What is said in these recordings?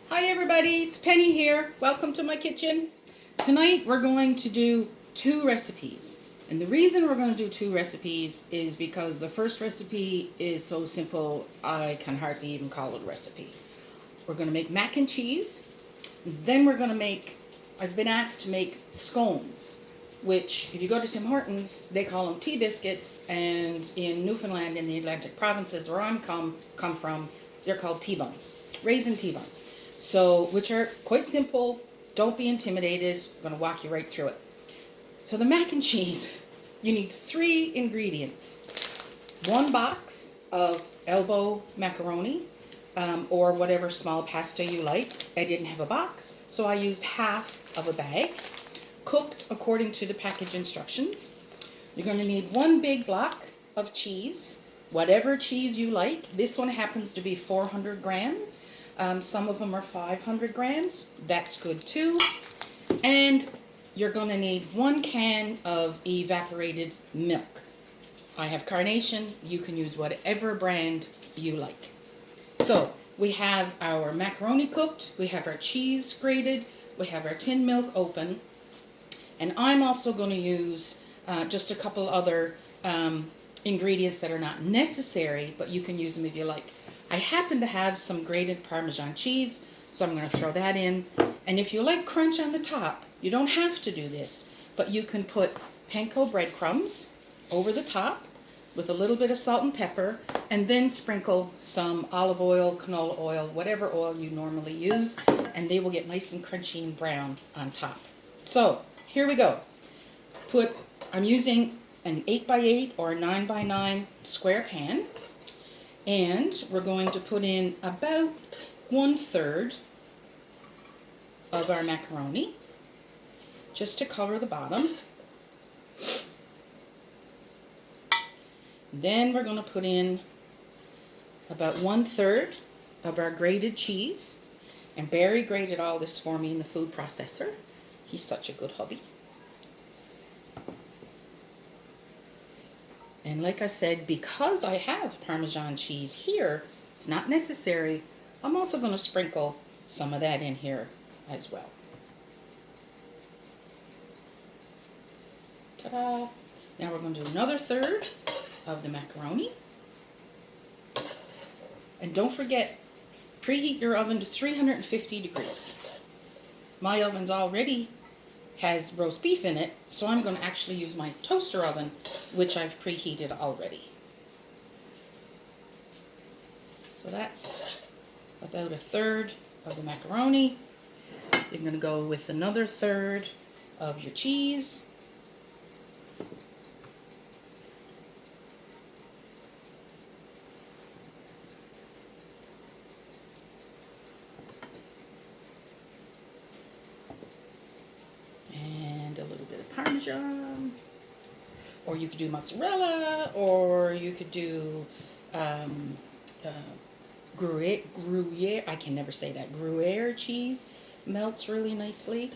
Hi everybody, it's Penny here. Welcome to my kitchen. Tonight we're going to do two recipes. And the reason we're going to do two recipes is because the first recipe is so simple I can hardly even call it a recipe. We're going to make mac and cheese. Then we're going to make, I've been asked to make scones, which if you go to Tim Hortons, they call them tea biscuits. And in Newfoundland, in the Atlantic provinces where I'm come from, they're called tea buns, raisin tea buns. So, which are quite simple. Don't be intimidated. I'm going to walk you right through it. So the mac and cheese, you need 3 ingredients. 1 box of elbow macaroni, or whatever small pasta you like. I didn't have a box, so I used half of a bag, cooked according to the package instructions. You're going to need 1 big block of cheese, whatever cheese you like. This one happens to be 400 grams. Some of them are 500 grams. That's good too. And you're going to need 1 can of evaporated milk. I have Carnation. You can use whatever brand you like. So we have our macaroni cooked. We have our cheese grated. We have our tin milk open. And I'm also going to use just a couple other ingredients that are not necessary, but you can use them if you like. I happen to have some grated Parmesan cheese, so I'm going to throw that in. And if you like crunch on the top, you don't have to do this, but you can put panko breadcrumbs over the top with a little bit of salt and pepper, and then sprinkle some olive oil, canola oil, whatever oil you normally use, and they will get nice and crunchy and brown on top. So here we go. I'm using an 8x8 or a 9x9 square pan. And we're going to put in about 1/3 of our macaroni, just to cover the bottom. Then we're going to put in about 1/3 of our grated cheese. And Barry grated all this for me in the food processor. He's such a good hubby. And like I said, because I have Parmesan cheese here, it's not necessary. I'm also going to sprinkle some of that in here as well. Ta-da! Now we're going to do another 1/3 of the macaroni. And don't forget, preheat your oven to 350 degrees. My oven's already has roast beef in it, so I'm going to actually use my toaster oven, which I've preheated already. So that's about 1/3 of the macaroni. You're going to go with another 1/3 of your cheese. And a little bit of Parmesan. Or you could do mozzarella, or you could do Gruyere, I can never say that, Gruyere cheese. Melts really nicely.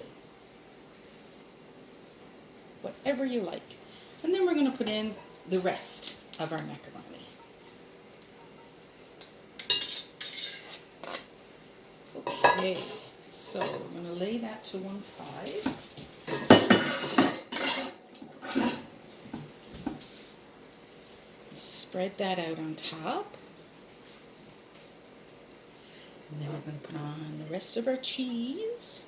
Whatever you like. And then we're going to put in the rest of our macaroni. Okay, so we're going to lay that to one side. Spread that out on top. And then we're going to put on the rest of our cheese.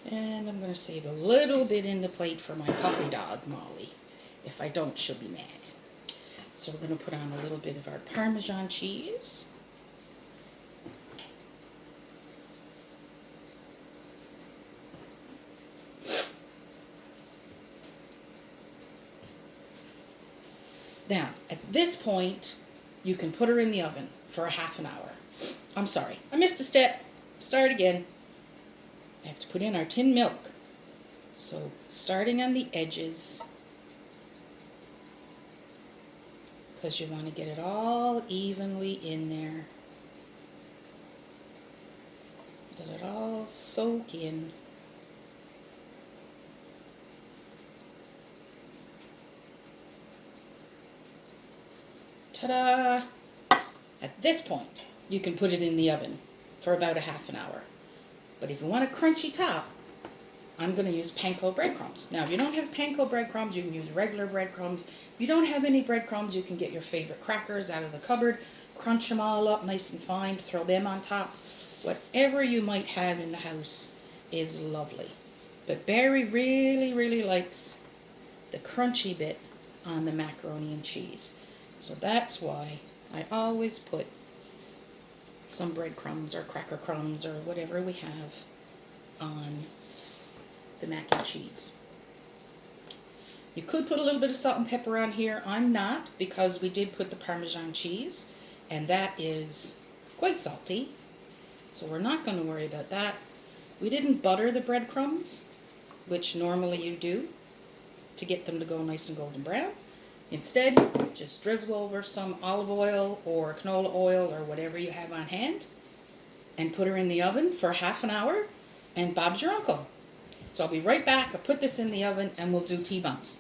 And I'm going to save a little bit in the plate for my puppy dog, Molly. If I don't, she'll be mad. So we're going to put on a little bit of our Parmesan cheese. Now, at this point, you can put her in the oven for a half an hour. I'm sorry, I missed a step. Start again. I have to put in our tin milk. So, starting on the edges, because you want to get it all evenly in there. Let it all soak in. Ta-da! At this point, you can put it in the oven for about a half an hour. But if you want a crunchy top, I'm going to use panko breadcrumbs. Now, if you don't have panko breadcrumbs, you can use regular breadcrumbs. If you don't have any breadcrumbs, you can get your favorite crackers out of the cupboard, crunch them all up nice and fine, throw them on top. Whatever you might have in the house is lovely. But Barry really, really likes the crunchy bit on the macaroni and cheese. So that's why I always put some breadcrumbs or cracker crumbs or whatever we have on the mac and cheese. You could put a little bit of salt and pepper on here. I'm not, because we did put the Parmesan cheese, and that is quite salty. So we're not going to worry about that. We didn't butter the breadcrumbs, which normally you do, to get them to go nice and golden brown. Instead, just drizzle over some olive oil or canola oil or whatever you have on hand, and put her in the oven for half an hour, and Bob's your uncle. So I'll be right back. I'll put this in the oven and we'll do T-buns.